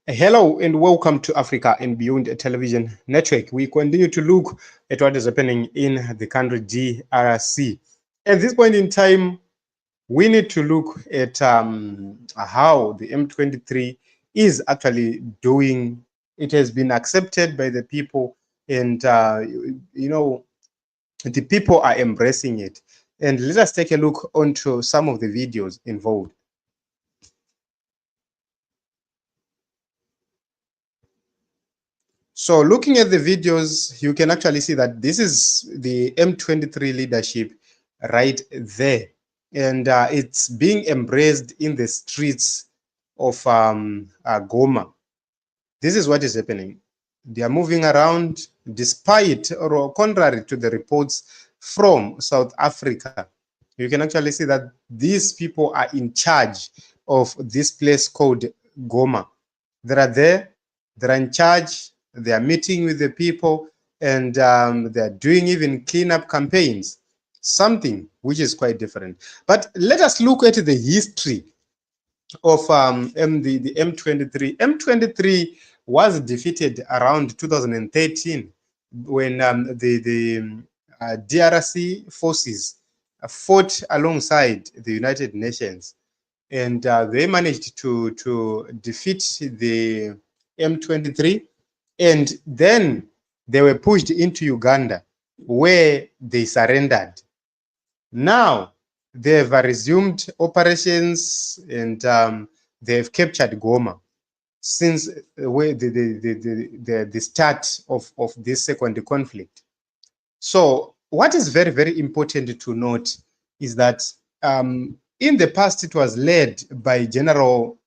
Hello and welcome to Africa and Beyond Television Network. We continue to look at what is happening in the country DRC. At this point in time, we need to look at how the M23 is actually doing. It has been accepted by the people, and the people are embracing it. And let us take a look onto some of the videos involved. So looking at the videos, you can actually see that this is the M23 leadership right there. And it's being embraced in the streets of Goma. This is what is happening. They are moving around despite or contrary to the reports from South Africa. You can actually see that these people are in charge of this place called Goma. They are there, they're in charge, they are meeting with the people, and they are doing even cleanup campaigns, something which is quite different. But let us look at the history of the M23. M23 was defeated around 2013 when the DRC forces fought alongside the United Nations, and they managed to defeat the M23, and then they were pushed into Uganda, where they surrendered. Now they have resumed operations, and they have captured Goma since the start of this second conflict. So what is very, very important to note is that in the past it was led by General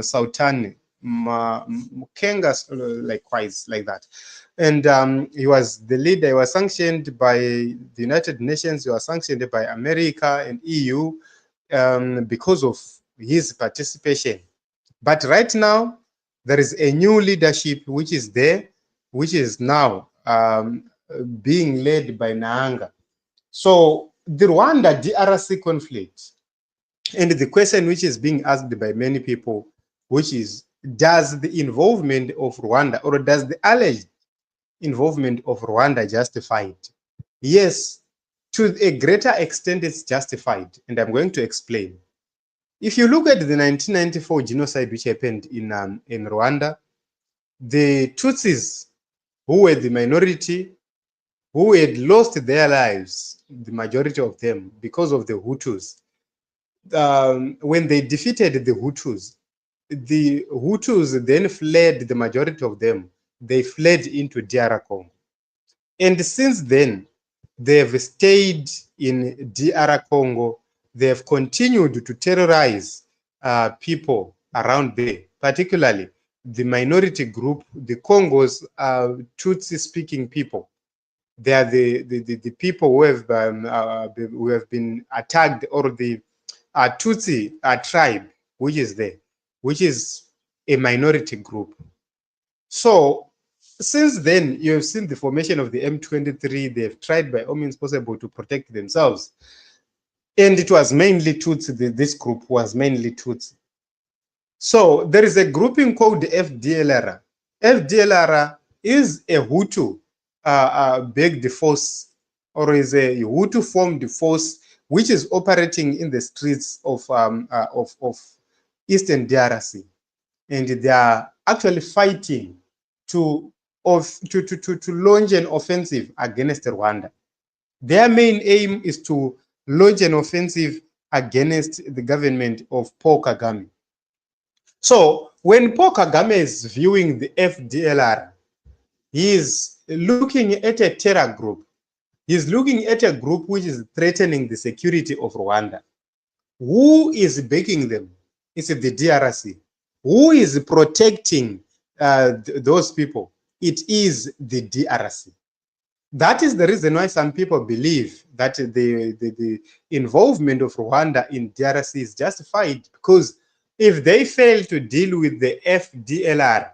Sultan Mukenga, likewise, like that. And he was the leader. He was sanctioned by the United Nations. He was sanctioned by America and EU because of his participation. But right now, there is a new leadership which is there, which is now being led by Nahanga. So the Rwanda DRC conflict, and the question which is being asked by many people, which is, does the involvement of Rwanda, or does the alleged involvement of Rwanda justified? Yes, to a greater extent it's justified, and I'm going to explain. If you look at the 1994 genocide which happened in Rwanda, the Tutsis, who were the minority, who had lost their lives, the majority of them, because of the Hutus. When they defeated the Hutus then fled, the majority of them, they fled into DR Congo. And since then, they have stayed in DR Congo. They have continued to terrorize people around there, particularly the minority group, the Congos, Tutsi-speaking people. They are the people who have been attacked, or the Tutsi tribe, which is there, which is a minority group. So since then, you have seen the formation of the M23. They have tried by all means possible to protect themselves. And it was mainly Tutsi. This group was mainly Tutsi. So there is a grouping called the FDLR. FDLR is a Hutu big force, or is a Hutu formed force which is operating in the streets of Eastern DRC. And they are actually fighting to launch an offensive against Rwanda. Their main aim is to launch an offensive against the government of Paul Kagame. So when Paul Kagame is viewing the FDLR, he is looking at a terror group. He's looking at a group which is threatening the security of Rwanda. Who is backing them? It's the DRC. Who is protecting those people? It is the DRC. That is the reason why some people believe that the involvement of Rwanda in DRC is justified, because if they fail to deal with the FDLR,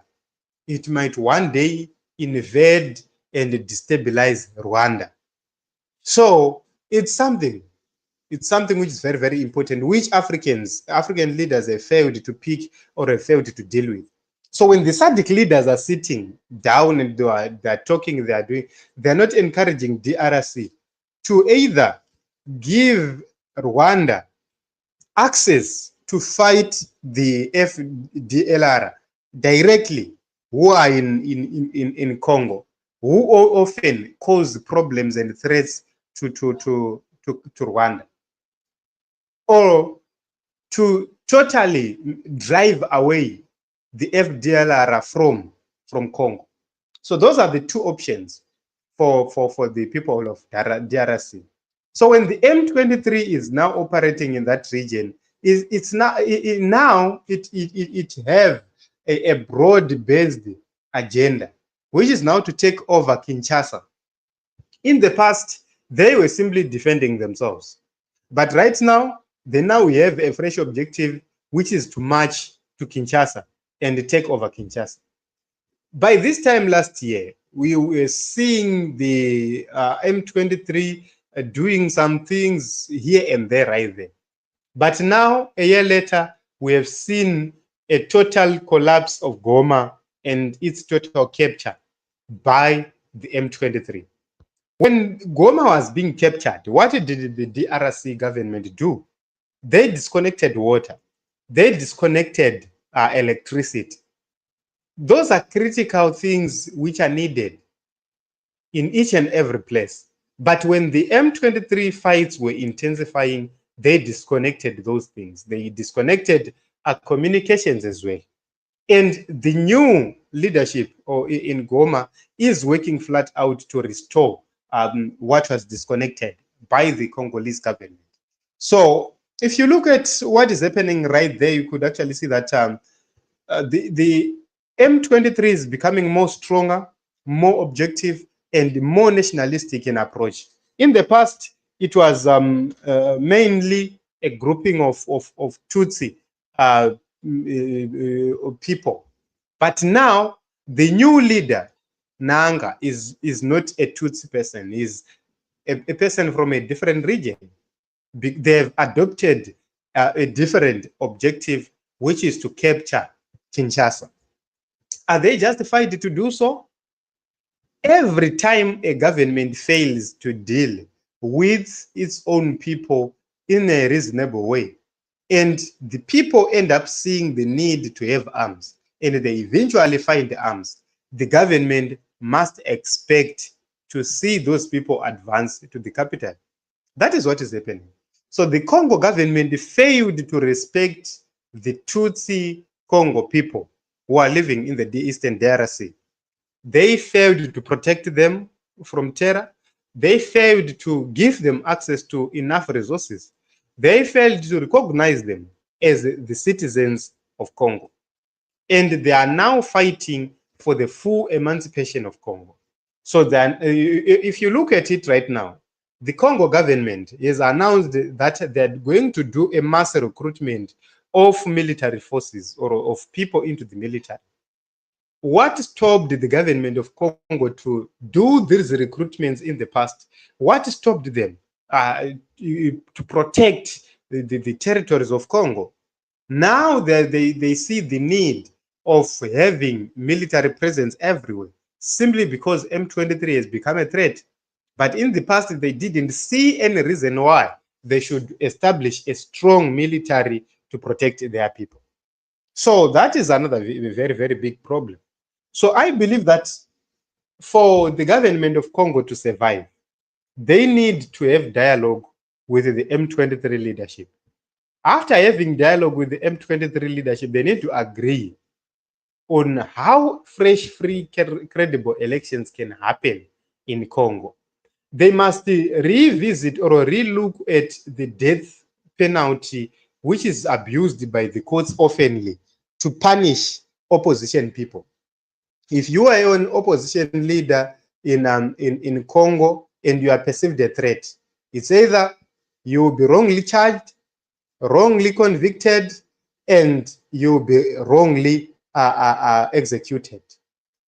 it might one day invade and destabilize Rwanda. So it's something which is very, very important, which African leaders have failed to pick or have failed to deal with. So when the Sadc leaders are sitting down and they're talking, they're not encouraging DRC to either give Rwanda access to fight the FDLR directly, who are in Congo, who often cause problems and threats to Rwanda, or to totally drive away the FDLR from Congo. So those are the two options for the people of DRC. So when the M23 is now operating in that region, it's now it have a broad-based agenda, which is now to take over Kinshasa. In the past, they were simply defending themselves. But right now, we have a fresh objective, which is to march to Kinshasa and take over Kinshasa. By this time last year, we were seeing the M23 doing some things here and there, right there. But now, a year later, we have seen a total collapse of Goma and its total capture by the M23. When Goma was being captured, what did the DRC government do? They disconnected water. They disconnected electricity. Those are critical things which are needed in each and every place. But when the M23 fights were intensifying, they disconnected those things. They disconnected communications as well. And the new leadership in Goma is working flat out to restore what was disconnected by the Congolese government. So if you look at what is happening right there, you could actually see that the M23 is becoming more stronger, more objective, and more nationalistic in approach. In the past, it was mainly a grouping of Tutsi people. But now, the new leader, Nanga, is not a Tutsi person. He's a person from a different region. They've adopted a different objective, which is to capture Kinshasa. Are they justified to do so? Every time a government fails to deal with its own people in a reasonable way, and the people end up seeing the need to have arms, and they eventually find arms, the government must expect to see those people advance to the capital. That is what is happening. So the Congo government failed to respect the Tutsi Congo people who are living in the eastern DRC. They failed to protect them from terror. They failed to give them access to enough resources. They failed to recognize them as the citizens of Congo. And they are now fighting for the full emancipation of Congo. So then, if you look at it right now, the Congo government has announced that they're going to do a mass recruitment of military forces or of people into the military. What stopped the government of Congo to do these recruitments in the past? What stopped them to protect the territories of Congo? Now they see the need of having military presence everywhere, simply because M23 has become a threat. But in the past, they didn't see any reason why they should establish a strong military to protect their people. So that is another very, very big problem. So I believe that for the government of Congo to survive, they need to have dialogue with the M23 leadership. After having dialogue with the M23 leadership, they need to agree on how fresh, free, credible elections can happen in Congo. They must revisit or relook at the death penalty, which is abused by the courts oftenly to punish opposition people. If you are an opposition leader in Congo and you are perceived a threat, it's either you will be wrongly charged, wrongly convicted, and you will be wrongly executed.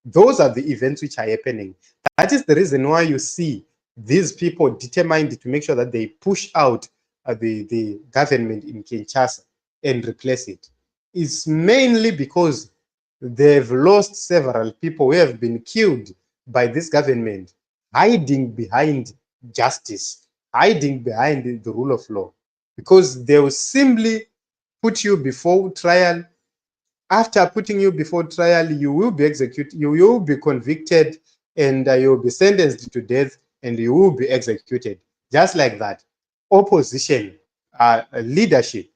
Those are the events which are happening. That is the reason why you see these people determined to make sure that they push out the government in Kinshasa and replace it. It's mainly because They've lost several people who have been killed by this government, hiding behind justice, hiding behind the rule of law, because they will simply put you before trial. After putting you before trial, you will be executed, you will be convicted, and you will be sentenced to death, and you will be executed. Just like that, opposition leadership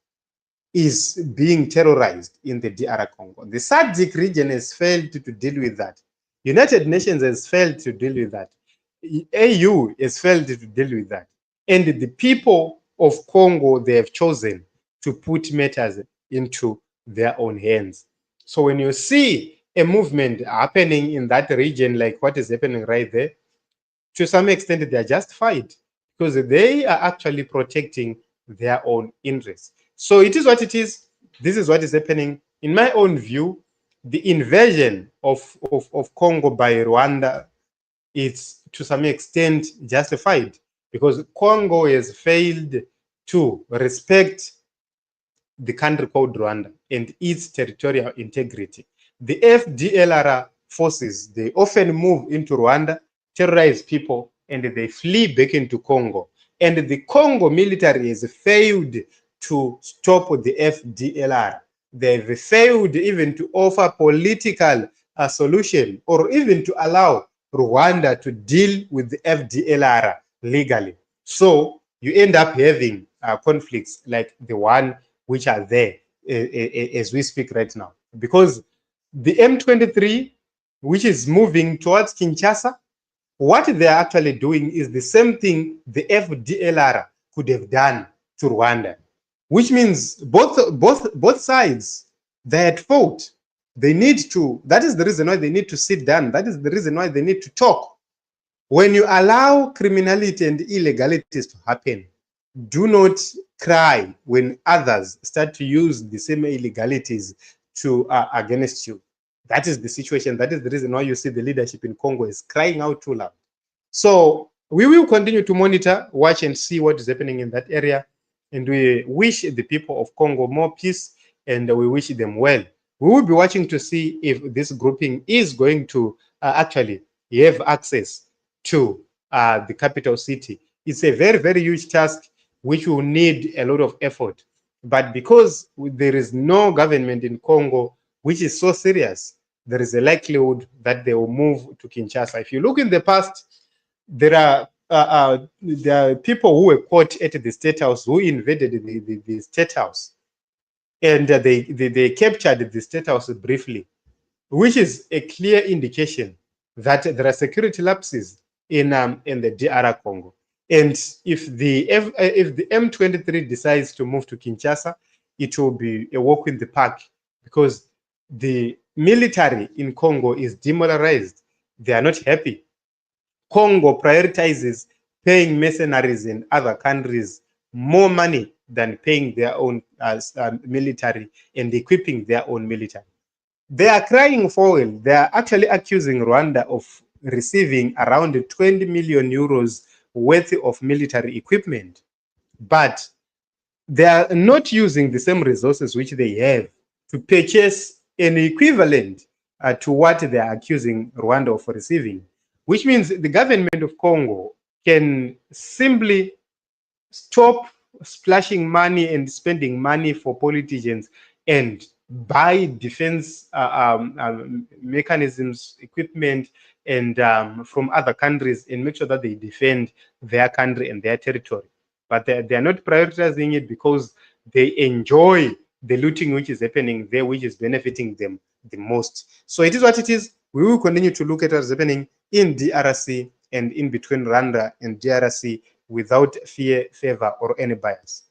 is being terrorized in the DR Congo. The Sadc region has failed to deal with that. United Nations has failed to deal with that. AU has failed to deal with that. And the people of Congo, they have chosen to put matters into their own hands. So when you see a movement happening in that region, like what is happening right there, to some extent they are justified, because they are actually protecting their own interests. So it is what it is. This is what is happening. In my own view, the invasion of Congo by Rwanda is to some extent justified, because Congo has failed to respect the country called Rwanda and its territorial integrity. The FDLR forces, they often move into Rwanda, terrorize people, and they flee back into Congo. And the Congo military has failed to stop the FDLR. They've failed even to offer political solution, or even to allow Rwanda to deal with the FDLR legally. So you end up having conflicts like the one which are there as we speak right now. Because the M23, which is moving towards Kinshasa, what they are actually doing is the same thing the FDLR could have done to Rwanda, which means both sides, they had fought. They need to, that is the reason why they need to sit down. That is the reason why they need to talk. When you allow criminality and illegalities to happen, do not cry when others start to use the same illegalities to against you. That is the situation. That is the reason why you see the leadership in Congo is crying out too loud. So we will continue to monitor, watch, and see what is happening in that area. And we wish the people of Congo more peace, and we wish them well. We will be watching to see if this grouping is going to actually have access to the capital city. It's a very, very huge task which will need a lot of effort. But because there is no government in Congo which is so serious, there is a likelihood that they will move to Kinshasa. If you look in the past, there are people who were caught at the State House, who invaded the State House, and they captured the State House briefly, which is a clear indication that there are security lapses in the DR Congo. And if the M23 decides to move to Kinshasa, it will be a walk in the park, because the military in Congo is demoralized. They are not happy. Congo prioritizes paying mercenaries in other countries more money than paying their own military and equipping their own military. They are crying foul. They are actually accusing Rwanda of receiving around 20 million euros worth of military equipment. But they are not using the same resources which they have to purchase an equivalent to what they are accusing Rwanda of receiving, which means the government of Congo can simply stop splashing money and spending money for politicians and buy defense mechanisms, equipment, and from other countries, and make sure that they defend their country and their territory. But they are not prioritizing it because they enjoy the looting which is happening there, which is benefiting them the most. So it is what it is. We will continue to look at what's happening in DRC and in between Rwanda and DRC without fear, favor, or any bias.